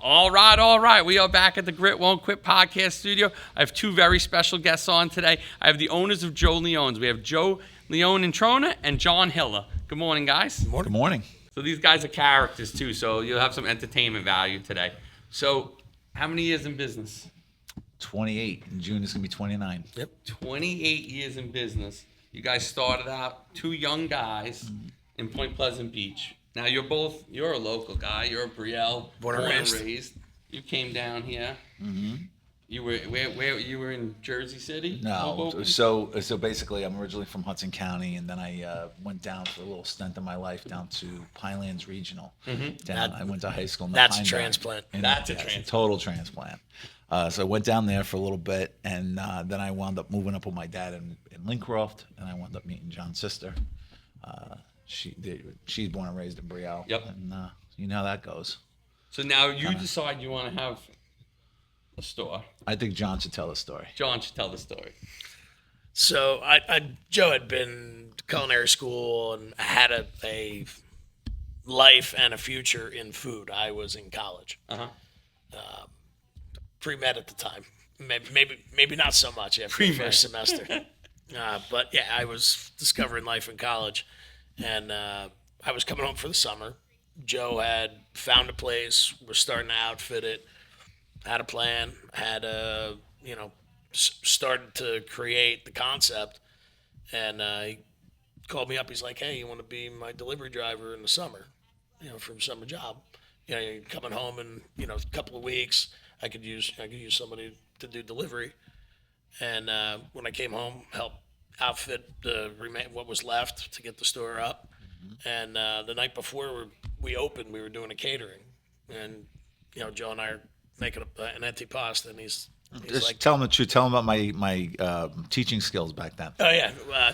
All right, all right. We are back at the Grit Won't Quit podcast studio. I have two very special guests on today. I have the owners of Joe Leone's. We have Joe Leone in Trona and John Hilla. Good morning, guys. Good morning. So these guys are characters too, so you'll have some entertainment value today. So how many years in business? 28. In June, it's going to be 29. Yep. 28 years in business. You guys started out two young guys in Point Pleasant Beach. Now you're a local guy. You're a Brielle, Born and raised. You came down here. Mm-hmm. You were where you were in Jersey City? No, Hoboken? so basically, I'm originally from Hudson County, and then I went down for a little stint of my life down to Pinelands Regional. Down, I went to high school. In the That's a Pine Valley. transplant. That's a Yes, transplant. total transplant. So I went down there for a little bit, and then I wound up moving up with my dad in Lincroft, and I wound up meeting John's sister. She's born and raised in Brielle. Yep. And you know how that goes. So now you decide you want to have a store. I think John should tell the story. John should tell the story. So Joe had been to culinary school and had a life and a future in food. I was in college. Pre-med at the time. Maybe not so much after the first semester. But yeah, I was discovering life in college. And I was coming home for the summer. Joe had found a place, was starting to outfit it, had a plan, had started to create the concept. And he called me up. He's like, "Hey, you want to be my delivery driver in the summer? For a summer job. You're coming home in a couple of weeks. I could use somebody to do delivery." And when I came home, helped outfit what was left to get the store up. And the night before we opened, we were doing a catering, and Joe and I are making an antipasta, and he's Just like, tell him the truth. Tell him about my teaching skills back then. "Oh yeah."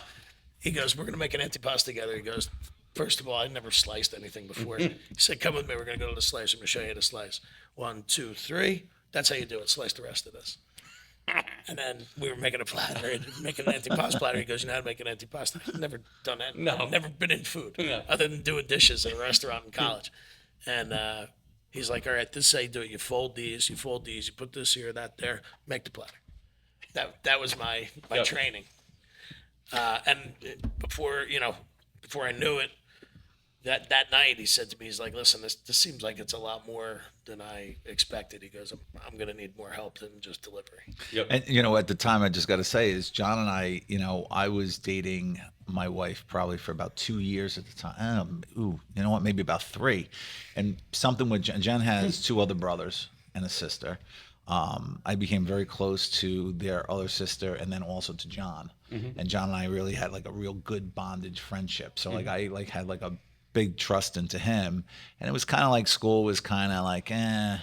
He goes, "We're gonna make an antipasta together." He goes, "First of all, I never sliced anything before." He said, "Come with me. We're gonna go to the slice. I'm gonna show you how to slice. 1, 2, 3. That's how you do it. Slice the rest of this." And then we were making a platter, making an antipasta platter. He goes, "You know how to make an antipasta?" I've never done that. No. I've never been in food, No. other than doing dishes in a restaurant in college. And he's like, "All right, this is how you do it. You fold these, you put this here, that there, make the platter." That was my Yep. training. And before I knew it, that night he said to me, he's like, "Listen, this seems like it's a lot more than I expected." He goes, I'm going to need more help than just delivery." Yep. And at the time, I just got to say is John and I, I was dating my wife probably for about 2 years at the time. You know what? Maybe about 3. And something with Jen has 2 other brothers and a sister. I became very close to their other sister, and then also to John. And John and I really had like a real good bondage friendship. So like I had like a big trust into him, and it was kind of like school was kind of like I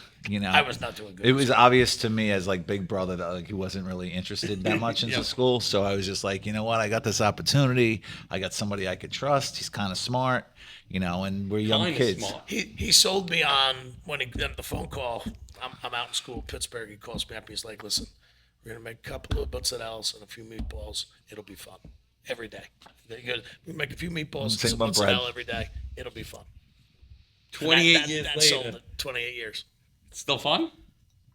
was not doing good. It was obvious to me as like big brother that like he wasn't really interested that much into school. So I was just like, you know what, I got this opportunity. I got somebody I could trust. He's kind of smart, and we're young Kinda kids. smart. He sold me on when he got the phone call. I'm out in school in Pittsburgh. He calls me up. He's like, "Listen, we're gonna make a couple of mozzarellas and a few meatballs. It'll be fun every day." He goes, "We make a few meatballs and Think some about bread. mozzarella every day. It'll be fun." 28 That years sold later. it. 28 years, Still fun?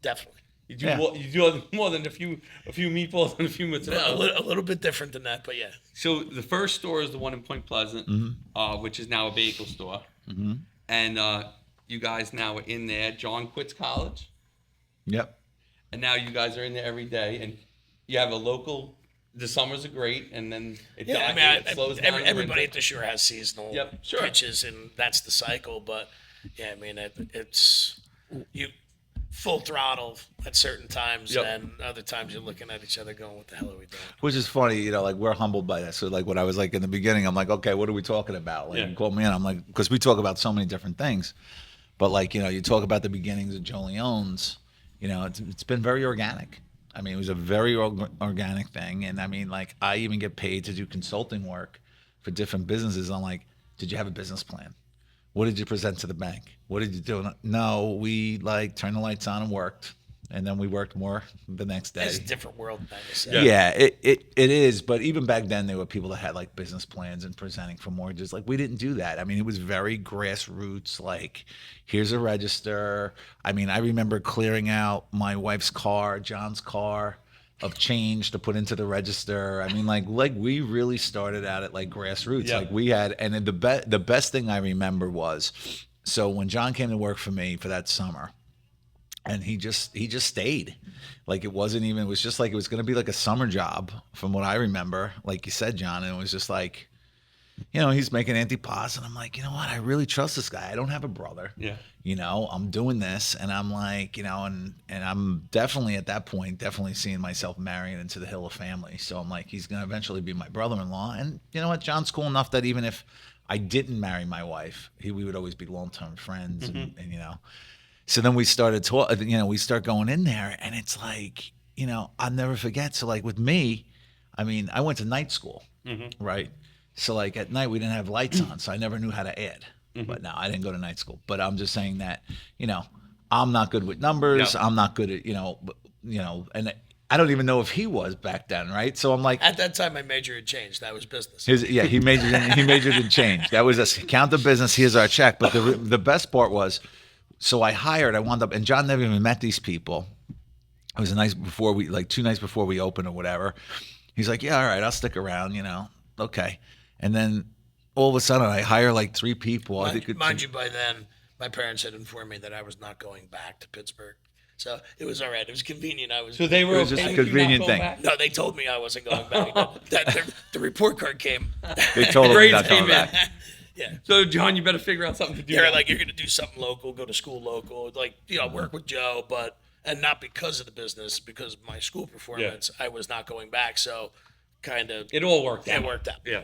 definitely. You do Yeah. you do more than a few meatballs and a few mozzarella. A little bit different than that, but yeah. So the first store is the one in Point Pleasant, which is now a bagel store. And you guys now are in there. John quits college, Yep. and now you guys are in there every day. And you have a local. The summers are great, and then it slows down. in the Everybody winter. at the shore has seasonal Yep, sure. pitches, and that's the cycle. But yeah, it's you full throttle at certain times, Yep. and other times you're looking at each other going, "What the hell are we doing?" Which is funny, like we're humbled by that. So like when I was like in the beginning, I'm like, okay, what are we talking about? Like Yeah. you called me in, I'm like, because we talk about so many different things. But like, you talk about the beginnings of Joe Leone's, it's been very organic. I mean, it was a very organic thing. And I mean, like I even get paid to do consulting work for different businesses. I'm like, did you have a business plan? What did you present to the bank? What did you do? No, we like turned the lights on and worked. and then we worked more the next day. It's a different world, I would say. Yeah, it is. But even back then, there were people that had like business plans and presenting for mortgages. Like we didn't do that. I mean, it was very grassroots. Like, here's a register. I mean, I remember clearing out my wife's car, John's car, of change to put into the register. I mean, like we really started out at like grassroots. Yeah. Like we had, and then the best thing I remember was, so when John came to work for me for that summer. And he just stayed. Like it was just like it was going to be like a summer job from what I remember, like you said, John. And it was just like, he's making antipas. And I'm like, you know what? I really trust this guy. I don't have a brother. Yeah. I'm doing this. And I'm like, and I'm definitely at that point, definitely seeing myself marrying into the Hilla family. So I'm like, he's going to eventually be my brother-in-law. And you know what? John's cool enough that even if I didn't marry my wife, we would always be long-term friends. And so then we started we start going in there, and it's like, I'll never forget. So like with me, I mean, I went to night school, right? So like at night we didn't have lights on, so I never knew how to add. But no, I didn't go to night school. But I'm just saying that, I'm not good with numbers. No. I'm not good at, and I don't even know if he was back then, right? So I'm like, At that time, my major had changed. That was business. he majored in change. That was a count the business. Here's our check. But the best part was, so I wound up, and John never even met these people. It was 2 nights before we opened or whatever. He's like, yeah, all right, I'll stick around, okay. And then all of a sudden I hire like 3 people. Mind you, by then, my parents had informed me that I was not going back to Pittsburgh. So it was all right. It was convenient. So they were It was just okay a with you not convenient going thing. back? No, they told me I wasn't going back. The report card came. They told him Grades not came coming back. Yeah. So John, you better figure out something to do. They're now. like, you're going to do something local, go to school local, like, work with Joe, and not because of the business, because of my school performance, I was not going back. So kind of, It all worked out. It worked out. Yeah.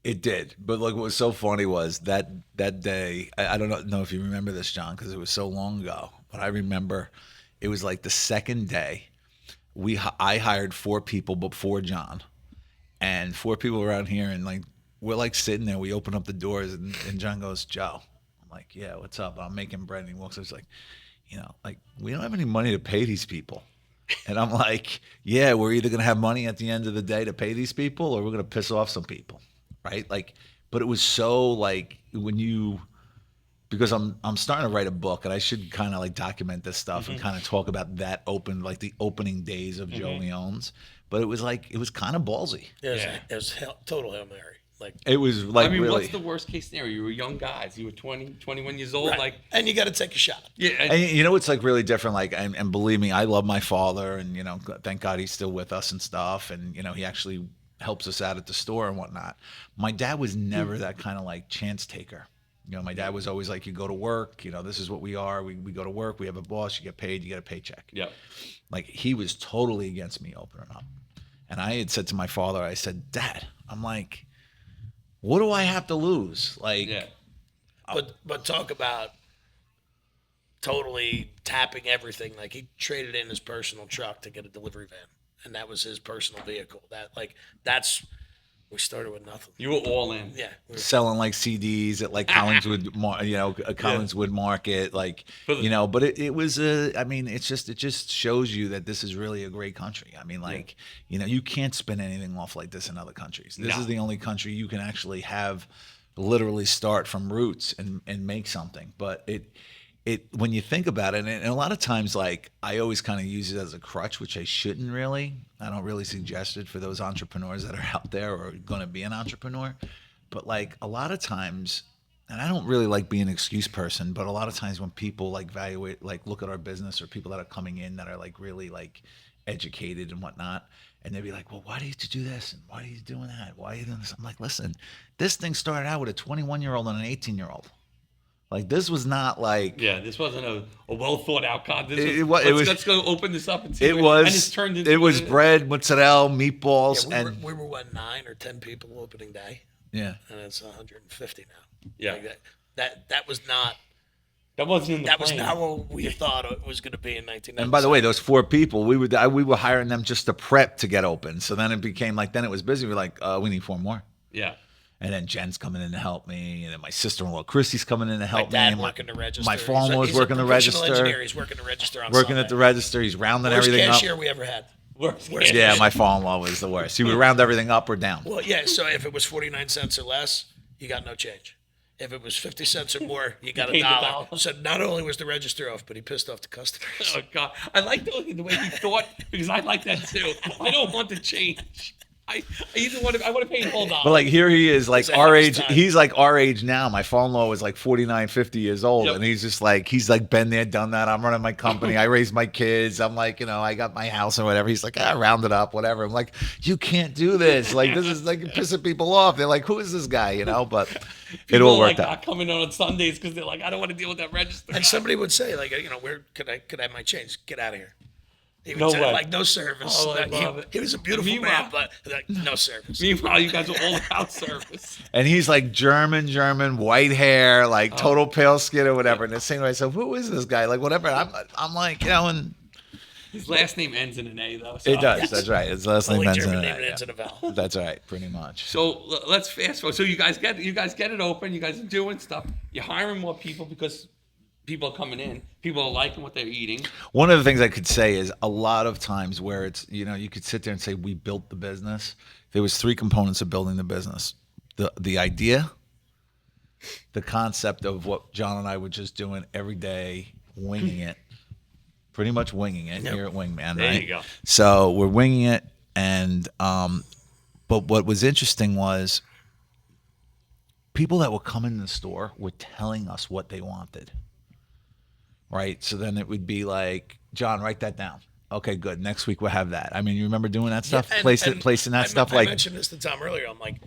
It did. But like what was so funny was that day, I don't know if you remember this, John, because it was so long ago, but I remember it was like the second day I hired 4 people before John, and 4 people around here, and like we're like sitting there, we open up the doors, and John goes, Joe. I'm like, yeah, what's up? I'm making bread. And he walks up, he's like, like we don't have any money to pay these people. And I'm like, yeah, we're either going to have money at the end of the day to pay these people, or we're going to piss off some people. Right? Like, but it was so like because I'm starting to write a book, and I should kind of like document this stuff and kind of talk about the opening days of Joe Leone's. But it was kind of ballsy. It was total Hail Mary. Like, It was like, I mean, really. what's the worst case scenario? You were young guys. You were 20, 21 years old. right. Like, And you got to take a shot. yeah. And it's like really different. Like, and believe me, I love my father, and thank God he's still with us and stuff. And he actually helps us out at the store and whatnot. My dad was never that kind of like chance taker. My dad was always like, you go to work, this is what we are. We go to work, we have a boss, you get paid, you get a paycheck. Yeah. Like, he was totally against me opening up. And I had said to my father, I said, Dad, I'm like, what do I have to lose? Like, Yeah. But talk about totally tapping everything. Like, he traded in his personal truck to get a delivery van, and that was his personal vehicle. We started with nothing. You were all in. Yeah. selling like CDs at like Collingswood, Collingswood Market, like, but it was I mean, it just shows you that this is really a great country. I mean, like, you can't spin anything off like this in other countries. This is the only country you can actually have literally start from roots and make something. But it when you think about it, and a lot of times, like, I always kind of use it as a crutch, which I shouldn't really. I don't really suggest it for those entrepreneurs that are out there or going to be an entrepreneur. But like, a lot of times, and I don't really like being an excuse person, but a lot of times when people like evaluate, like look at our business, or people that are coming in that are like really like educated and whatnot, and they'd be like, well, why do you do this? And why are you doing that? Why are you doing this? I'm like, listen, this thing started out with a 21-year-old and an 18-year-old. Like, this was not like... Yeah, this wasn't a well thought out concept. Let's go open this up and see. It was. And it's turned into bread, mozzarella, meatballs, Yeah, and we were what, 9 or 10 people opening day, yeah. and it's 150 now. Yeah. Like that was not. That wasn't in the That was plan. not what we thought it was going to be in 1997. And by the way, those 4 people, we were hiring them just to prep to get open. So then it became like, then it was busy. We're like, we need 4 more. Yeah. And then Jen's coming in to help me, and then my sister-in-law Christy's coming in to help My dad me. working the register. My father-in-law's He's a working the professional register. Engineer. He's working the register on Working Sunday. at the register, he's rounding Worst everything up. cashier we ever had. Worst Worst case. Yeah, cashier. my father-in-law was the worst. He would round everything up or down. Well, yeah. So if it was 49 cents or less, you got no change. If it was 50 cents or more, you got paid the $1. dollar. So not only was the register off, but he pissed off the customers. Oh God, I like the way he thought, because I like that too. I don't want to change. I want to pay the whole dollar. But like here he is, like ahead our of his age. time. He's like our age now. My father-in-law was like 49, 50 years old, Yep. and he's like been there, done that. I'm running my company. I raised my kids. I'm like, I got my house or whatever. He's like, round it up, whatever. I'm like, you can't do this. Like this is like pissing people off. They're like, who is this guy? But it People all are worked like out. not coming on Sundays because they're like, I don't want to deal with that register. And somebody would say, like, where could I have my change? Get out of here. He would No say, way. like, no service. Oh, I love it. He was a beautiful Meanwhile- man, but like, no service. Meanwhile, you guys are all about service. And he's like German, white hair, like total pale skin or whatever. And they're saying to myself, who is this guy? Like whatever. I'm like, and His last name ends in an A, though. So. it does. That's right. His last name Only ends in German an name A, that ends yeah. in a vowel. That's right, pretty much. So let's fast forward. So you guys get it open. You guys are doing stuff. You're hiring more people because people are coming in. People are liking what they're eating. One of the things I could say is a lot of times where it's, you could sit there and say, we built the business. There was 3 components of building the business. The idea, the concept of what John and I were just doing every day, winging it, pretty much winging it here at Wingman, There right? you go. So we're winging it. And, but what was interesting was people that were coming in the store were telling us what they wanted. Right. So then it would be like, John, write that down. Okay, good. Next week we'll have that. I mean, you remember doing that stuff, And- placing that and stuff I like. mentioned this to Tom earlier. I'm like,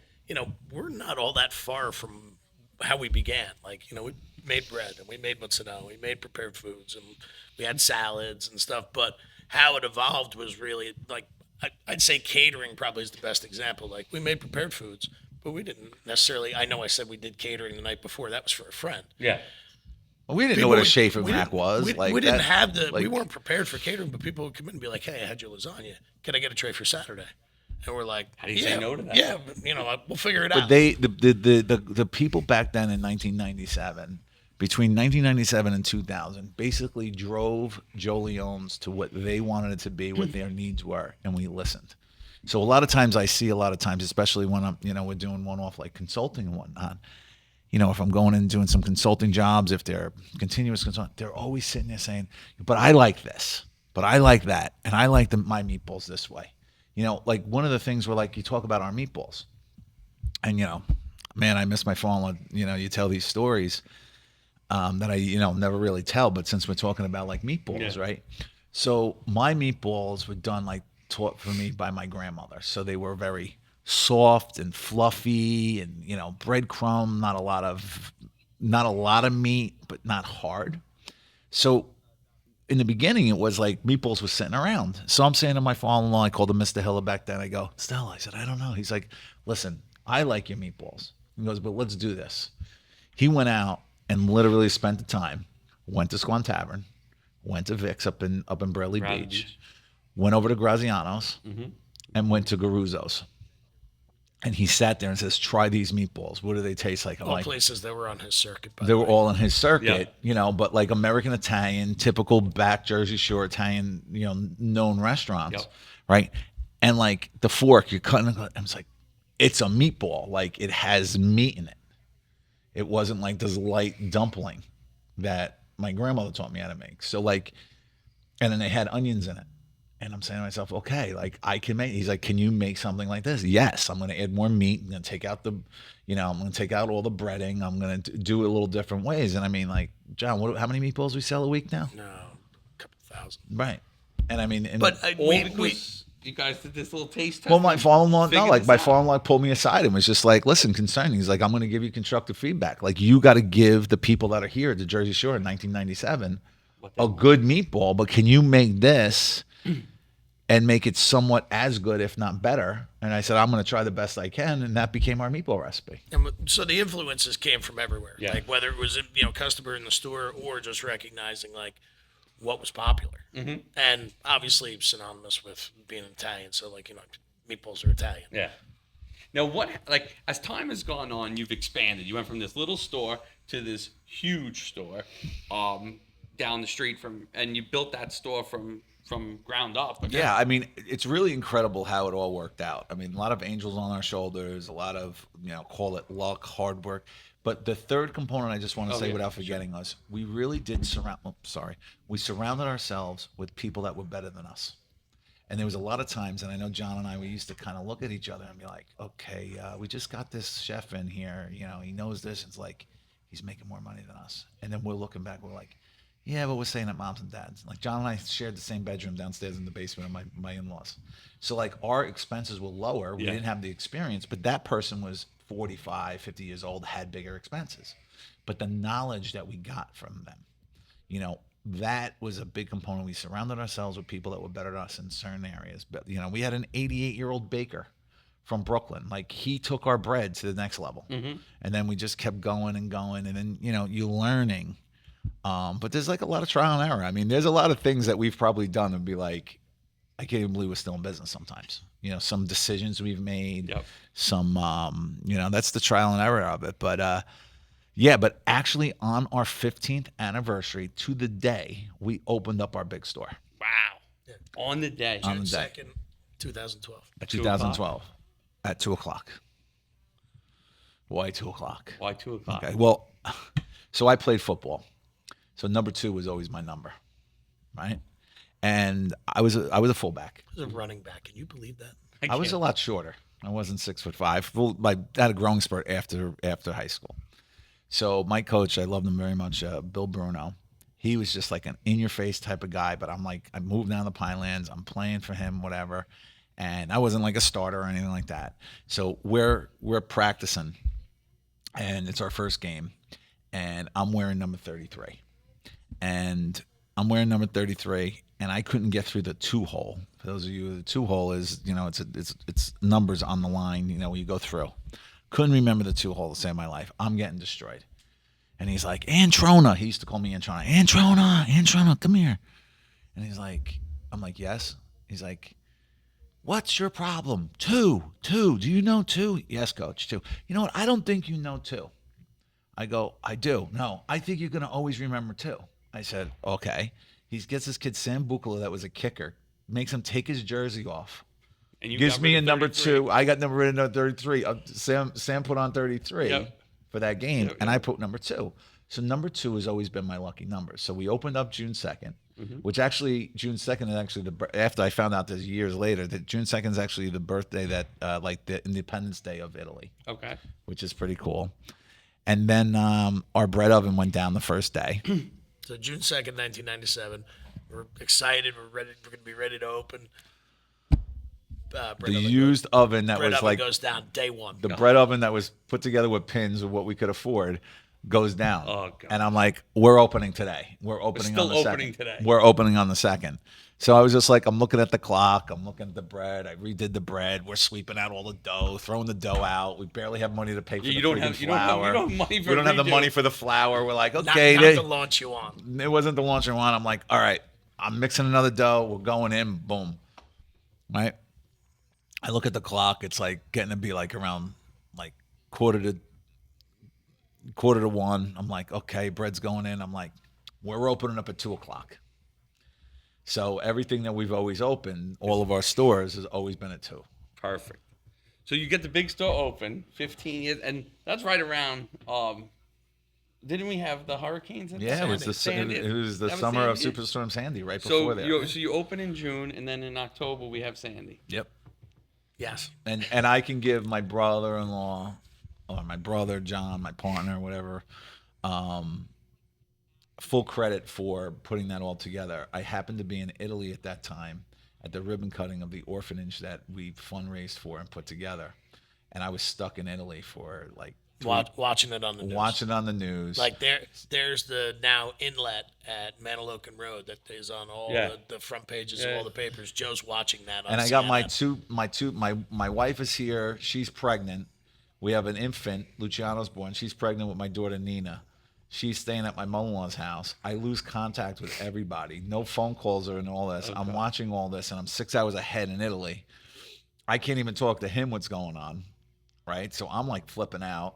we're not all that far from how we began. Like, we made bread and we made mozzarella, we made prepared foods, and we had salads and stuff. But how it evolved was really like, I'd say catering probably is the best example. Like, we made prepared foods, but we didn't necessarily. I know I said we did catering the night before. That was for a friend. Yeah. We didn't know People what a would- Schaefer we Mac didn't- was. We, like we didn't that- have the. like- we weren't prepared for catering, but people would come in and be like, "Hey, I had your lasagna. Can I get a tray for Saturday?" And we're like, How do you say no to that? Yeah, but, we'll figure it But out. the people back then in 1997, between 1997 and 2000, basically drove Joe Leone's to what they wanted it to be, what their needs were, and we listened. So a lot of times, especially when I'm, we're doing one-off like consulting and whatnot. If I'm going in and doing some consulting jobs, if they're continuous consulting, they're always sitting there saying, "But I like this, but I like that, and I like my meatballs this way." Like one of the things where like you talk about our meatballs, and man, I miss my phone. You tell these stories that I never really tell, but since we're talking about like meatballs, Yeah. right? So my meatballs were done taught for me by my grandmother, so they were very soft and fluffy, and breadcrumb, not a lot of meat, but not hard. So in the beginning, it was like meatballs was sitting around. So I'm saying to my father-in-law, I called him Mr. Hilla back then. I go, Stella, I said, I don't know. He's like, listen, I like your meatballs. He goes, but let's do this. He went out and literally spent the time, went to Squan Tavern, went to Vic's up in Burley Beach, went over to Graziano's, and went to Garuzzo's. And he sat there and says, try these meatballs. What do they taste like? I'm all like, places that were on his circuit. By they the were way. all in his circuit, but like American Italian, typical back Jersey Shore Italian, known restaurants, Yep. right? And like the fork, you're cutting, and it's like, it's a meatball. Like it has meat in it. It wasn't like this light dumpling that my grandmother taught me how to make. So like, and then they had onions in it. And I'm saying to myself, okay, like I can make. He's like, can you make something like this? Yes, I'm going to add more meat. I'm going to take out I'm going to take out all the breading. I'm going to do it a little different ways. And I mean, like, John, how many meatballs we sell a week now? No, a couple thousand. Right. And I mean, But All we because you guys did this little taste test. well, my and father-in-law, figured my this out. father-in-law pulled me aside and was just like, listen, concern. He's like, I'm going to give you constructive feedback. Like, you got to give the people that are here at the Jersey Shore in 1997 a good meatball, but can you make this and make it somewhat as good, if not better? And I said, I'm going to try the best I can. And that became our meatball recipe. And so the influences came from everywhere. Yeah. Like whether it was customer in the store or just recognizing like what was popular, and obviously synonymous with being Italian. So like meatballs are Italian. Yeah. Now, what like as time has gone on, you've expanded. You went from this little store to this huge store, down the street from, and you built that store from ground up. Okay? Yeah, I mean, it's really incredible how it all worked out. I mean, a lot of angels on our shoulders, a lot of, call it luck, hard work. But the third component I just want to say without forgetting us, we really did we surrounded ourselves with people that were better than us. And there was a lot of times, and I know John and I, we used to kind of look at each other and be like, okay, we just got this chef in here, he knows this. It's like, he's making more money than us. And then we're looking back, we're like, yeah, but we're staying at mom's and dad's. Like John and I shared the same bedroom downstairs in the basement of my in-laws. So like our expenses were lower. We didn't have the experience, but that person was 45, 50 years old, had bigger expenses. But the knowledge that we got from them, that was a big component. We surrounded ourselves with people that were better than us in certain areas. But, we had an 88-year-old baker from Brooklyn. Like he took our bread to the next level. Mm-hmm. And then we just kept going and going. And then, you're learning. But there's like a lot of trial and error. I mean, there's a lot of things that we've probably done and be like, I can't even believe we're still in business sometimes. Some decisions we've made, some, that's the trial and error of it. But, but actually on our 15th anniversary to the day, we opened up our big store. Wow. Yeah. On the day. June 2nd, 2012. 2012 at 2:00. Why 2:00? Why 2:00? Okay. Well, so I played football. So number 2 was always my number, right? And I was a fullback. I was a running back. Can you believe that? I was a lot shorter. I wasn't 6'5". I had a growing spurt after high school. So my coach, I loved him very much, Bill Bruno. He was just like an in-your-face type of guy. But I'm like, I moved down the Pinelands. I'm playing for him, whatever. And I wasn't like a starter or anything like that. So we're practicing, and it's our first game, and I'm wearing number 33. And I'm wearing number 33, and I couldn't get through the 2-hole. For those of you, the 2-hole is, it's numbers on the line, when you go through. Couldn't remember the 2-hole to save my life. I'm getting destroyed. And he's like, Antrona. He used to call me Antrona. Antrona, come here. And he's like, I'm like, yes. He's like, what's your problem? 2. Do you know 2? Yes, coach, 2. You know what? I don't think you know 2. I go, I do. No, I think you're going to always remember 2. I said, okay. He gets this kid, Sam Buchla, that was a kicker, makes him take his jersey off. And you gives me a number 2. I got number 33. Sam put on 33 for that game, and I put number 2. So number 2 has always been my lucky number. So we opened up June 2nd, which actually June 2nd is actually after I found out this years later that June 2nd is actually the birthday that like the Independence Day of Italy. Okay. Which is pretty cool. And then our bread oven went down the first day. So June 2nd, 1997. We're excited. We're ready. We're going to be ready to open. The used oven that was like goes down day one. The bread oven that was put together with pins of what we could afford goes down. Oh, God. And I'm like, we're opening today. We're opening on the 2nd. Today. We're opening on the 2nd. So I was just like, I'm looking at the clock. I'm looking at the bread. I redid the bread. We're sweeping out all the dough, throwing the dough out. We barely have money to pay for the flour. We don't have the money for the flour. We're like, okay. Not the launch you want. It wasn't the launch you want. I'm like, all right, I'm mixing another dough. We're going in. Boom. Right? I look at the clock. It's like getting to be like around like quarter to 1. I'm like, okay, bread's going in. I'm like, we're opening up at 2:00. So everything that we've always opened, all of our stores, has always been at 2. Perfect. So you get the big store open, 15 years, and that's right around. Didn't we have the hurricanes? Yeah, it was the summer of Superstorm Sandy, right before that. So you open in June, and then in October we have Sandy. Yep. Yes. And I can give my brother-in-law, or my brother John, my partner, whatever, full credit for putting that all together. I happened to be in Italy at that time at the ribbon cutting of the orphanage that we fundraised for and put together. And I was stuck in Italy for like watching it on the news. Watching it on the news. Like there's the now inlet at Manilokin Road that is on all the front pages of all the papers. Joe's watching that on And I CNN. got my wife is here. She's pregnant. We have an infant. Luciano's born. She's pregnant with my daughter Nina. She's staying at my mother-in-law's house. I lose contact with everybody. No phone calls or all this. Okay. I'm watching all this, and I'm 6 hours ahead in Italy. I can't even talk to him what's going on. right? So I'm like flipping out,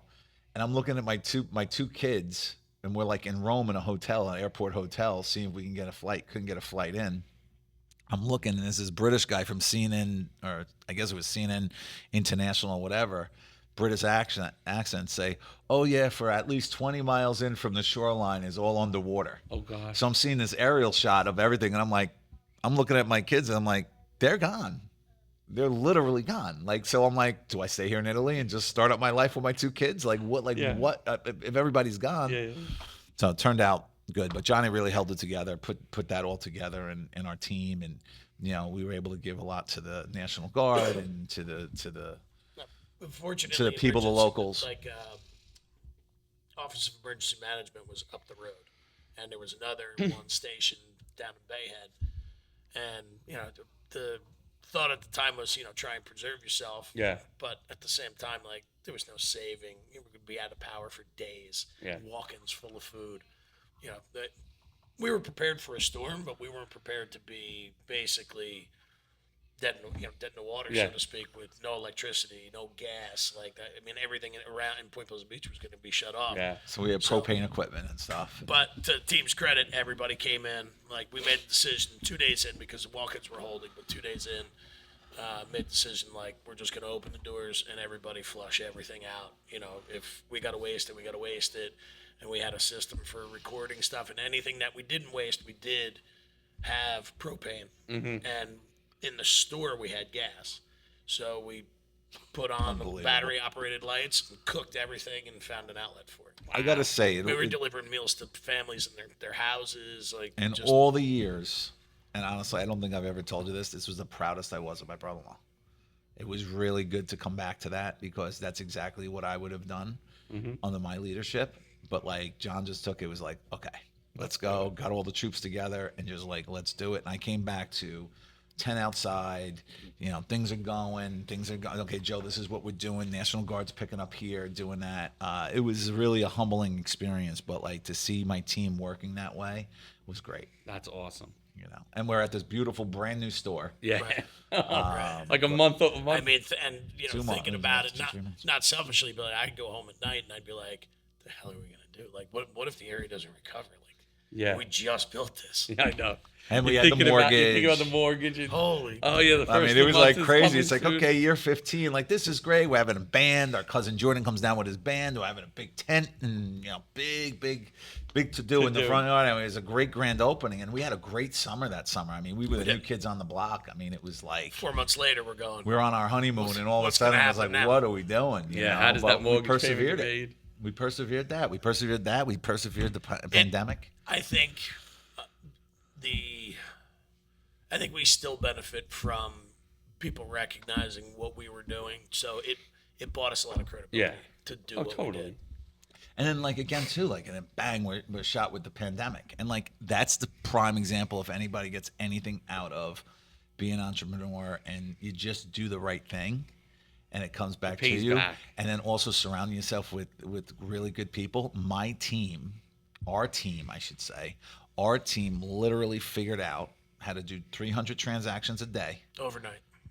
and I'm looking at my two kids, and we're like in Rome in a hotel, an airport hotel, seeing if we can get a flight. Couldn't get a flight in. I'm looking, and there's this British guy from CNN, or I guess it was CNN International or whatever, British accent say, "Oh yeah, for at least 20 miles in from the shoreline is all underwater." Oh gosh. So I'm seeing this aerial shot of everything, and I'm like, I'm looking at my kids, and I'm like, they're gone. They're literally gone. Like, so I'm like, do I stay here in Italy and just start up my life with my two kids? Like, what? Like, Yeah. what? If everybody's gone? Yeah. So it turned out good, but Johnny really held it together, put that all together in our team, and we were able to give a lot to the National Guard and to the Fortunately, to the people, the emergency- locals. Like Office of Emergency Management was up the road, and there was another one station down in Bayhead, and the thought at the time was try and preserve yourself. Yeah. But at the same time, like there was no saving. You were going to be out of power for days. Yeah. Walk-ins full of food. That we were prepared for a storm, but we weren't prepared to be basically dead in the water, Yeah. so to speak, with no electricity, no gas, like that. I mean, everything around in Point Pleasant Beach was going to be shut off. Yeah. So we had propane equipment and stuff. But to the team's credit, everybody came in. Like we made the decision 2 days in because the walk-ins were holding, but 2 days in, made the decision like we're just going to open the doors and everybody flush everything out. If we got to waste it, we got to waste it. And we had a system for recording stuff, and anything that we didn't waste, we did have propane. Mm-hmm. And in the store, we had gas. So we put on the Unbelievable. battery-operated lights, and cooked everything, and found an outlet for it. I gotta say, We were delivering meals to families in their houses, like in just, all the years, and honestly, I don't think I've ever told you this. This was the proudest I was of my brother-in-law. It was really good to come back to that because that's exactly what I would have done under my leadership. But like John just took it, was like, okay, let's go. Got all the troops together and just like, let's do it. And I came back to 10 outside, things are going. Okay, Joe, this is what we're doing. National Guard's picking up here, doing that. It was really a humbling experience, but like to see my team working that way was great. That's awesome. And we're at this beautiful brand new store. Yeah. Right. Like a month. I mean, and 2 months, thinking about it, 2-3 months. not selfishly, but I'd go home at night and I'd be like, "The hell are we gonna do? Like, what if the area doesn't recover? Like, Yeah. we just built this. Yeah, I know. And we You're had the thinking about- you mortgage. think about the mortgage. And, Holy, oh yeah, the first I mean, 2 it was months like is crazy. pumping It's like, soon. okay, year 15. Like, this is great. We're having a band. Our cousin Jordan comes down with his band. We're having a big tent and, big to do in the front yard. And it was a great grand opening. And we had a great summer that summer. I mean, we were the new kids on the block. I mean, it was like 4 months later, we're going. we were on our honeymoon, and all of a what's sudden gonna it was like, happen now? what are we doing? Yeah, how does But that mortgage we persevered payment it. get We persevered that. We persevered that. We persevered the pandemic. I think I think we still benefit from people recognizing what we were doing. So it bought us a lot of credibility Yeah. to do Oh, what we totally. did. And then, like, again, too, like, and then bang, we're shot with the pandemic. And, like, that's the prime example if anybody gets anything out of being an entrepreneur and you just do the right thing and it comes back to pays you. back. And then also surrounding yourself with really good people. My team, our team, I should say, our team literally figured out how to do 300 transactions a day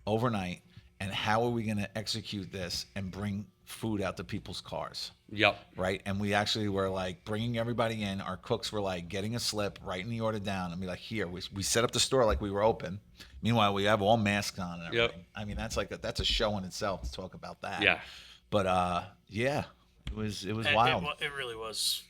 overnight. And how are we going to execute this and bring food out to people's cars? Yep. Right. And we actually were like bringing everybody in. Our cooks were like getting a slip, writing the order down, and be like, here, we set up the store like we were open. Meanwhile, we have all masks on and everything. Yep. I mean, that's a show in itself to talk about that. Yeah. But yeah, it was It wild. really was.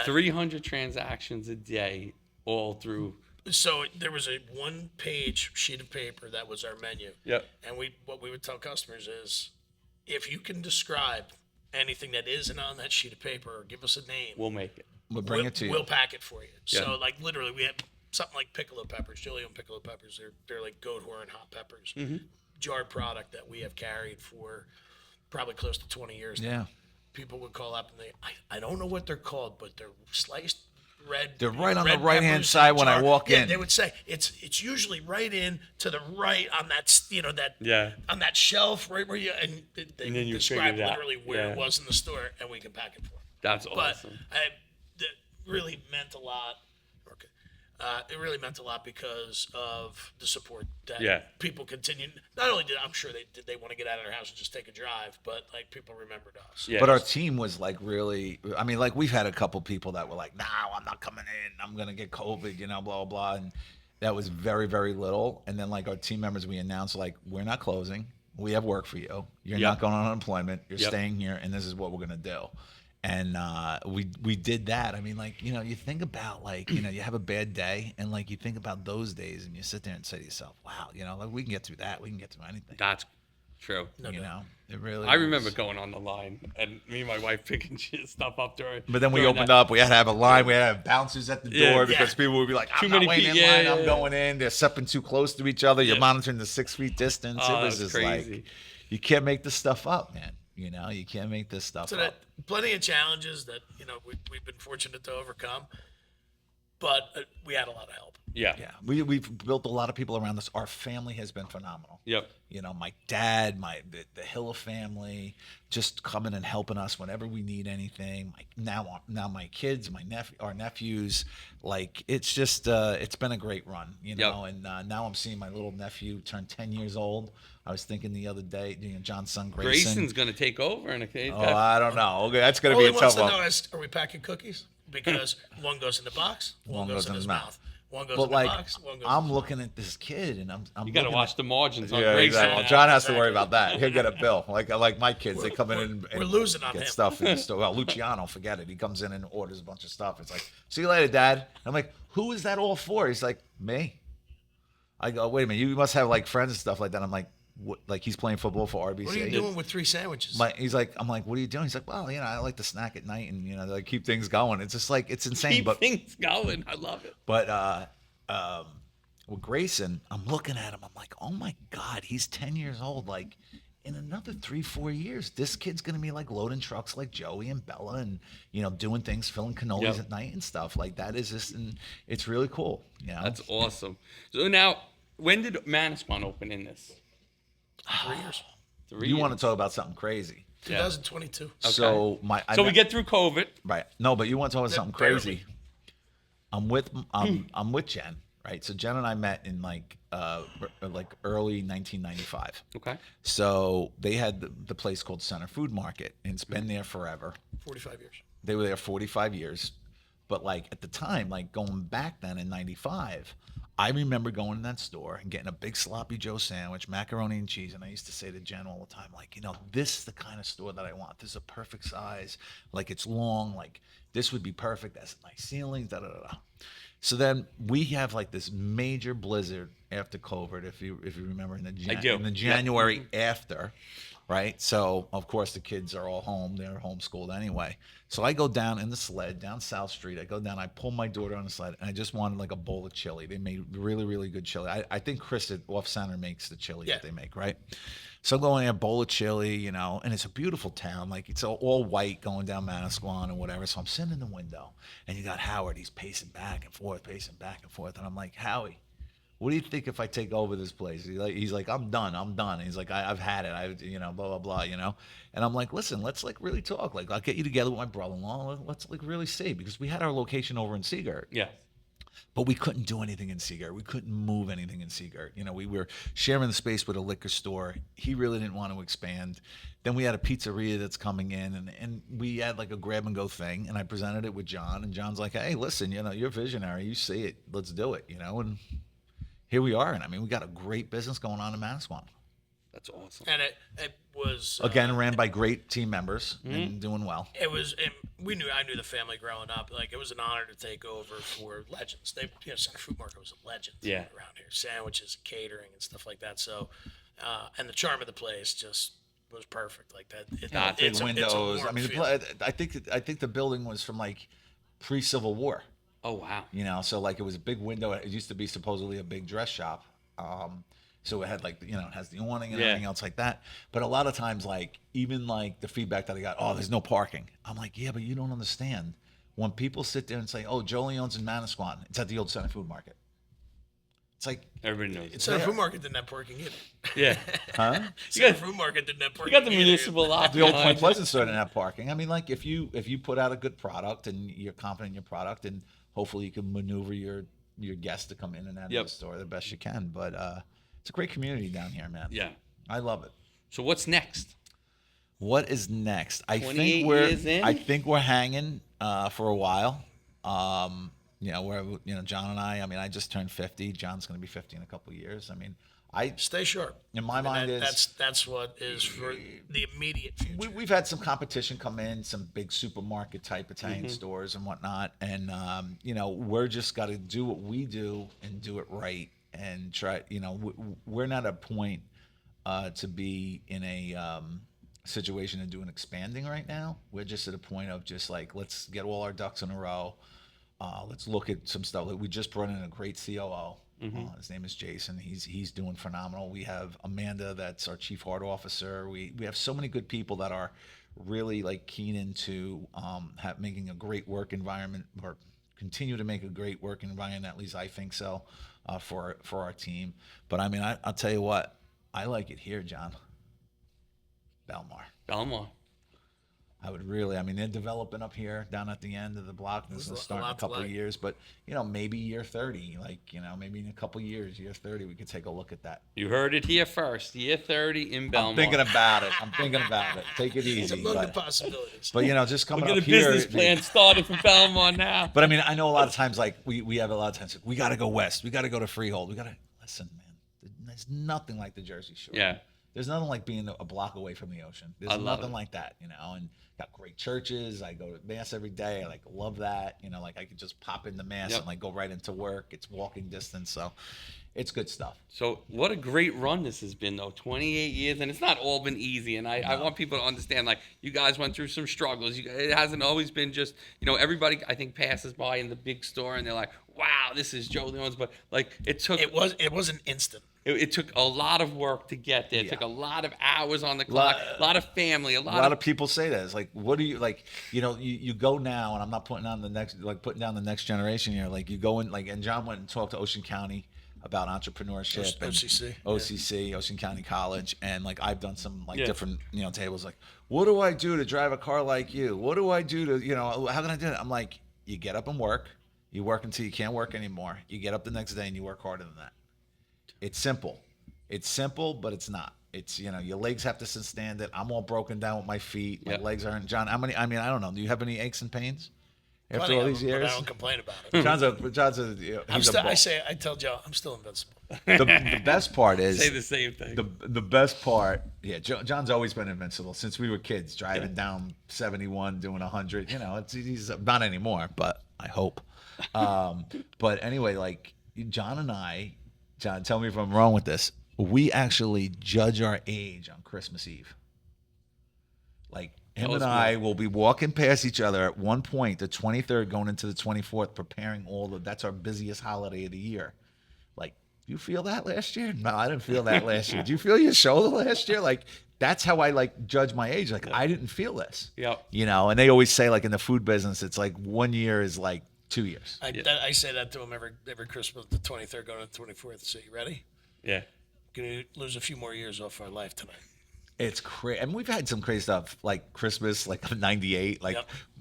300 transactions a day, all through. So there was a 1-page sheet of paper that was our menu. Yep. And what we would tell customers is, if you can describe anything that isn't on that sheet of paper or give us a name, We'll make it. We'll bring it to you. We'll pack it for you. Yeah. So like literally, we have something like piccolo peppers, Julian piccolo peppers. They're like goat horn hot peppers, jarred product that we have carried for probably close to 20 years. now. Yeah. People would call up and I don't know what they're called, but they're sliced red. They're right on the red right-hand peppers side in a when I jar. walk Yeah, in. they would say it's usually right in to the right on that Yeah. on that shelf right where you and they And then you describe figured it out. literally where Yeah. it was in the store and we can pack it for them. That's But awesome. that really meant a lot. Okay. it really meant a lot because of the support that Yeah. people continued. Not only did I'm sure they want to get out of their house and just take a drive, but like people remembered us. Yeah. But our team was like really. I mean, like we've had a couple people that were like, "No, I'm not coming in. I'm gonna get COVID," blah blah blah, and that was very very little. And then like our team members, we announced like, "We're not closing. We have work for you. You're Yep. not going on unemployment. You're Yep. staying here, and this is what we're gonna do." And we did that. I mean, like you think about like you have a bad day, and like you think about those days, and you sit there and say to yourself, "Wow, like we can get through that. We can get through anything." That's true. It really. I remember was. going on the line and me and my wife picking stuff up during. But then we during opened that. up. We had to have a line. We had to have bouncers at the door Yeah. because people would be like, "I'm Too not many waiting in people- line. yeah, I'm yeah. going in." They're stepping too close to each other. You're Yeah. monitoring the 6 feet distance. Oh, It was that's just crazy. like you can't make this stuff up, man. You can't make this stuff So up. that plenty of challenges that we've been fortunate to overcome, but we had a lot of help. Yeah. Yeah, we've built a lot of people around us. Our family has been phenomenal. Yep. My dad, the Hilla family, just coming and helping us whenever we need anything. Now my kids, our nephews, like it's just it's been a great run, Yep. And now I'm seeing my little nephew turn 10 years old. I was thinking the other day, John's son Grayson. Grayson's gonna take over in a case. Oh, I don't know. Okay, that's gonna All be he a wants tough to know one. is, are we packing cookies? Because one goes in the box, one goes in his mouth. One goes But in the like, box, one goes in I'm his looking at this kid, and I'm You gotta looking watch at, the margins on Yeah, Grayson. exactly. Well, John has to worry about that. He'll get a bill. Like my kids, they come in and we're losing on get him. stuff in the store. Well, Luciano, forget it. He comes in and orders a bunch of stuff. It's like, "See you later, Dad." I'm like, "Who is that all for?" He's like, "Me." I go, "Wait a minute, you must have like friends and stuff like that." I'm like, "What?" Like he's playing football for RBC. What are you doing with 3 sandwiches? I'm like, "What are you doing?" He's like, "Well, I like to snack at night and like keep things going." It's just like it's insane. Keep But things going. I love it. But with Grayson, I'm looking at him. I'm like, oh my God, he's 10 years old. Like, in another 3-4 years, this kid's gonna be like loading trucks like Joey and Bella, and doing things, filling cannolis Yep. at night and stuff like that. Is just, and it's really cool. That's awesome. So now, when did Manasquan open in this? 3 years. 3 You years. want to talk about something crazy? 2022. So So we get through COVID. right. No, but you want to talk about something barely. crazy? I'm with Jen. Right. So Jen and I met in like early 1995. Okay. So they had the place called Center Food Market, and it's been there forever. 45 years. They were there 45 years. But like at the time, like going back then in 95, I remember going in that store and getting a big sloppy Joe sandwich, macaroni and cheese. And I used to say to Jen all the time, like, this is the kind of store that I want. This is a perfect size. Like it's long. Like this would be perfect. That's nice ceilings, da da da da. So then we have like this major blizzard after COVID, if you remember in the do. in the January after, right? So of course the kids are all home; they're homeschooled anyway. So I go down in the sled down South Street. I go down, I pull my daughter on the sled, and I just wanted like a bowl of chili. They made really really good chili. I think Chris at Off Center makes the chili that they make, right? So I'm going a bowl of chili, and it's a beautiful town. Like it's all white going down Manasquan or whatever. So I'm sitting in the window, and you got Howard. He's pacing back and forth, and I'm like, Howie, what do you think if I take over this place? He's like, I'm done. He's like, I've had it. Blah blah blah. And I'm like, listen, let's like really talk. Like I'll get you together with my brother-in-law. Let's like really see, because we had our location over in Seagirt. Yeah. But we couldn't do anything in Seagirt. We couldn't move anything in Seagirt. We were sharing the space with a liquor store. He really didn't want to expand. Then we had a pizzeria that's coming in, and we had like a grab and go thing. And I presented it with John, and John's like, hey, listen, you're visionary. You see it. Let's do it. And here we are. And I mean, we got a great business going on in Manasquan. That's awesome. And it was Again, ran by great team members and doing well. It was. I knew the family growing up. Like it was an honor to take over for legends. Center Food Market was a legend. Yeah. Around here, sandwiches, catering, and stuff like that. So, and the charm of the place just was perfect. Like that. It's Windows. warm I mean, feel. I think the building was from like pre-Civil War. Oh wow. So like it was a big window. It used to be supposedly a big dress shop. So it had like, it has the awning and everything else like that. But a lot of times, like even like the feedback that I got, oh, there's no parking. I'm like, yeah, but you don't understand. When people sit there and say, oh, Joe Leone's in Manasquan, it's at the old Center Food Market. It's like, Everybody knows. Center there. Food Market didn't have parking either. Yeah. huh? Center Food Market didn't have You parking. got the either. municipal lot. The old behind Point you. Pleasant store didn't have parking. I mean, like if you put out a good product and you're confident in your product, and hopefully you can maneuver your your guests to come in and out Yep. of the store the best you can. But it's a great community down here, man. Yeah. I love it. So what's next? What is next? 28 years in? I think we're hanging for a while. John and I mean, I just turned 50. John's going to be 50 in a couple of years. I mean, Stay sharp. in my mind that's what is for the immediate future. we've had some competition come in, some big supermarket type Italian stores and whatnot, and we're just got to do what we do and do it right and try. We're not at a point to be in a situation of doing expanding right now. We're just at a point of just like, let's get all our ducks in a row. Let's look at some stuff. We just brought in a great COO. His name is Jason. He's doing phenomenal. We have Amanda, that's our chief heart officer. We have so many good people that are really like keen into making a great work environment, or continue to make a great work environment. At least I think so for our team. But I mean, I'll tell you what, I like it here, John. Belmar. I would really. I mean, they're developing up here down at the end of the block. This is starting in a couple of years, but maybe year 30. Maybe in a couple of years, year 30, we could take a look at that. You heard it here first. Year 30 in Belmar. I'm thinking about it. Take it easy. It's a load of possibilities. But just coming We'll up get a here. business plan started for Belmar now. But I mean, I know a lot of times, like we have a lot of times, we got to go west. We got to go to Freehold. We got to listen, man. There's nothing like the Jersey Shore. Yeah. There's nothing like being a block away from the ocean. There's nothing like that, and got great churches. I go to mass every day. I love that. I could just pop into mass and go right into work. It's walking distance. So it's good stuff. So what a great run this has been, though. 28 years, and it's not all been easy. And I want people to understand, you guys went through some struggles. It hasn't always been just, everybody, I think, passes by in the big store and they're like, wow, this is Joe Leone's. But it wasn't instant. It took a lot of work to get there. It took a lot of hours on the clock, a lot of family, a lot of people say that. It's like, what do you you go now, and I'm not putting down the next generation here. You go in, and John went and talked to Ocean County about entrepreneurship and OCC, Ocean County College, and I've done some different tables. What do I do to drive a car like you? What do I do to how can I do it? I'm like, you get up and work. You work until you can't work anymore. You get up the next day and you work harder than that. It's simple. But it's not. It's, your legs have to stand it. I'm all broken down with my feet. My legs aren't. John, I don't know. Do you have any aches and pains after all these years? But I don't complain about it. I tell Joe, I'm still invincible. The best part is. say the same thing. The best part, John's always been invincible since we were kids, driving down 71, doing 100. He's not anymore, but I hope. But anyway, John and I, John, tell me if I'm wrong with this. We actually judge our age on Christmas Eve. Him and I will be walking past each other at one point, the 23rd going into the 24th, preparing that's our busiest holiday of the year. Do you feel that last year? No, I didn't feel that last year. Do you feel your shoulder last year? That's how I judge my age. I didn't feel this. Yep. And they always say in the food business, it's 1 year is 2 years. I say that to him every Christmas, the 23rd going to the 24th. So you ready? Yeah. Gonna lose a few more years off our life tonight. It's crazy. I mean, we've had some crazy stuff Christmas, 98.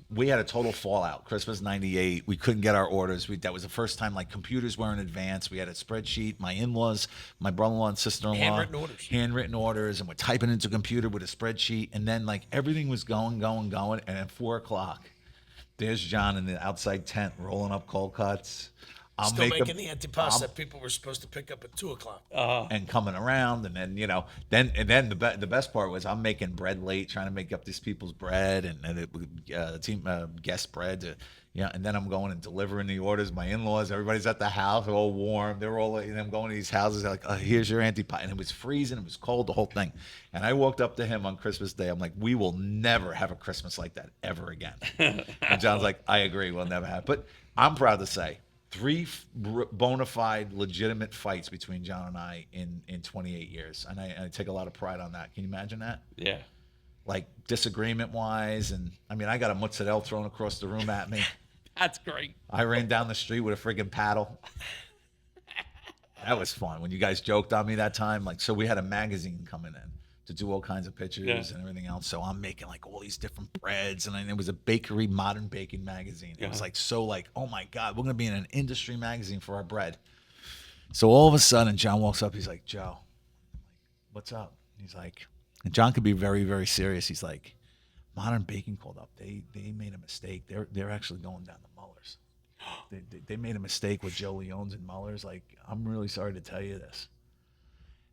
We had a total fallout. Christmas 98. We couldn't get our orders. That was the first time computers were in advance. We had a spreadsheet. My in-laws, my brother-in-law and sister-in-law. Handwritten orders. And we're typing into a computer with a spreadsheet. And then everything was going. And at 4 o'clock, there's John in the outside tent rolling up cold cuts. Still making the antipasta that people were supposed to pick up at 2 o'clock. And coming around, and then the best part was I'm making bread late, trying to make up these people's bread, and the team guest bread. And then I'm going and delivering the orders. My in-laws, everybody's at the house, they're all warm. They're all, I'm going to these houses. They're like, here's your antipasta. And it was freezing. It was cold, the whole thing. And I walked up to him on Christmas Day. I'm like, we will never have a Christmas like that ever again. And John's like, I agree, we'll never have. But I'm proud to say, 3 bona fide, legitimate fights between John and I in 28 years. And I take a lot of pride on that. Can you imagine that? Yeah. Disagreement-wise. And, I got a mozzarella thrown across the room at me. That's great. I ran down the street with a friggin' paddle. That was fun. When you guys joked on me that time, so we had a magazine coming in. to do all kinds of pictures Yeah. and everything else. So I'm making like all these different breads, and it was a bakery, modern baking magazine. It was like so like, oh my God, we're gonna be in an industry magazine for our bread. So all of a sudden, John walks up. He's like, Joe, what's up? He's like, and John could be very, very serious. He's like, Modern Baking called up. They made a mistake. They're actually going down to Muller's. They made a mistake with Joe Leone's and Muller's. Like, I'm really sorry to tell you this.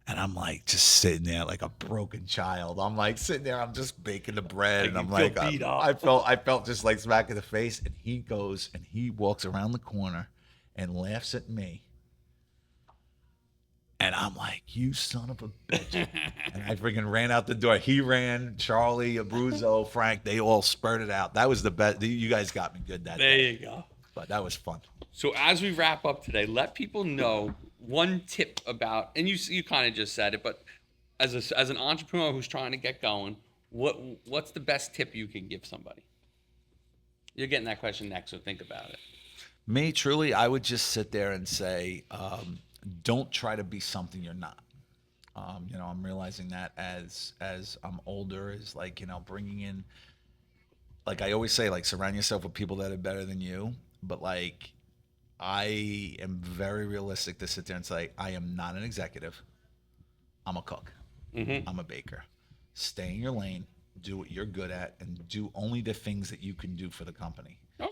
And I'm like just sitting there like a broken child. I'm like sitting there. I'm just baking the bread, and I'm like, I felt just like smack in the face. And he goes and he walks around the corner and laughs at me. And I'm like, you son of a bitch. And I freaking ran out the door. He ran, Charlie, Abruzzo, Frank, they all spurted out. That was the best. You guys got me good that day. There you go. But that was fun. So as we wrap up today, let people know one tip about, and you kind of just said it, but as an entrepreneur who's trying to get going, what's the best tip you can give somebody? You're getting that question next, so think about it. Me, truly, I would just sit there and say, don't try to be something you're not. I'm realizing that as I'm older, is like, bringing in, like I always say, like surround yourself with people that are better than you. But like, I am very realistic to sit there and say, I am not an executive. I'm a cook. Mm-hmm. I'm a baker. Stay in your lane, do what you're good at, and do only the things that you can do for the company. Okay.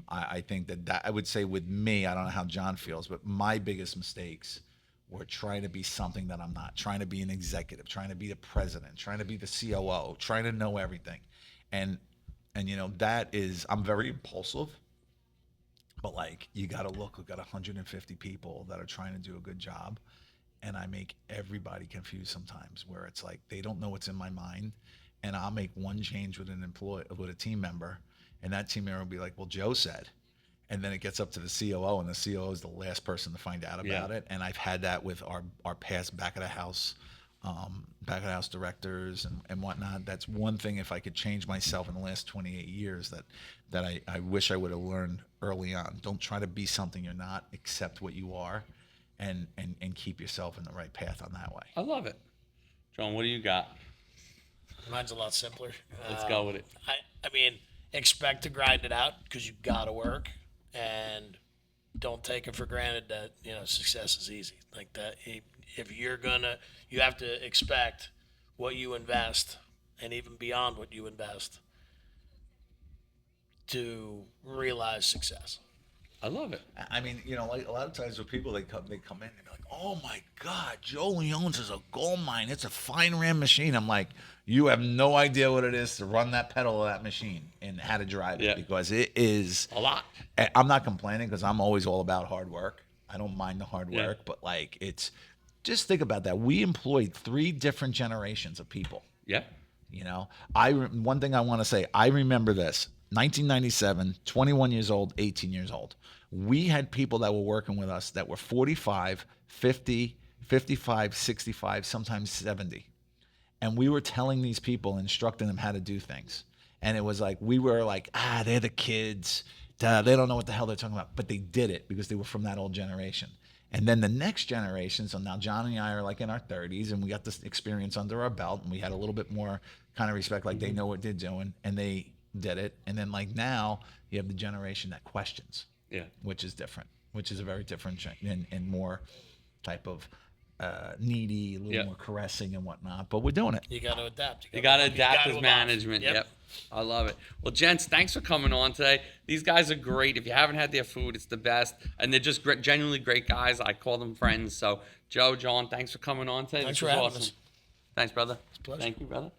I think that I would say with me, I don't know how John feels, but my biggest mistakes were trying to be something that I'm not, trying to be an executive, trying to be the president, trying to be the COO, trying to know everything. And that is, I'm very impulsive, but like, you got to look, we've got 150 people that are trying to do a good job. And I make everybody confused sometimes, where it's like, they don't know what's in my mind. And I'll make one change with a team member, and that team member will be like, well, Joe said. And then it gets up to the COO, and the COO is the last person to find out about it. And I've had that with our past back of the house directors and whatnot. That's one thing, if I could change myself in the last 28 years, that I wish I would have learned early on. Don't try to be something you're not, accept what you are, and keep yourself in the right path on that way. I love it. John, what do you got? Mine's a lot simpler. Let's go with it. I mean, expect to grind it out, because you got to work, and don't take it for granted that success is easy like that. If you're you have to expect what you invest, and even beyond what you invest, to realize success. I love it. I mean, like a lot of times with people, they come in and they're like, oh my God, Joe Leone's is a gold mine. It's a fine ram machine. I'm like, you have no idea what it is to run that pedal of that machine and how to drive it, because it is a lot. I'm not complaining, because I'm always all about hard work. I don't mind the hard work, but like, just think about that. We employed 3 different generations of people. Yeah. One thing I want to say, I remember this. 1997, 21 years old, 18 years old. We had people that were working with us that were 45, 50, 55, 65, sometimes 70. And we were telling these people, instructing them how to do things. And it was like, we were like, they're the kids. They don't know what the hell they're talking about. But they did it because they were from that old generation. And then the next generation, so now John and I are like in our 30s, and we got this experience under our belt, and we had a little bit more kind of respect, like they know what they're doing, and they did it. And then like now you have the generation that questions, which is different, which is a very different and more type of needy, a little more caressing and whatnot. But we're doing it. You got to adapt. You got to adapt as management. Yep. I love it. Well, gents, thanks for coming on today. These guys are great. If you haven't had their food, it's the best. And they're just genuinely great guys. I call them friends. So, Joe, John, thanks for coming on today. Thanks for having us. Thanks, brother. It's a pleasure. Thank you, brother.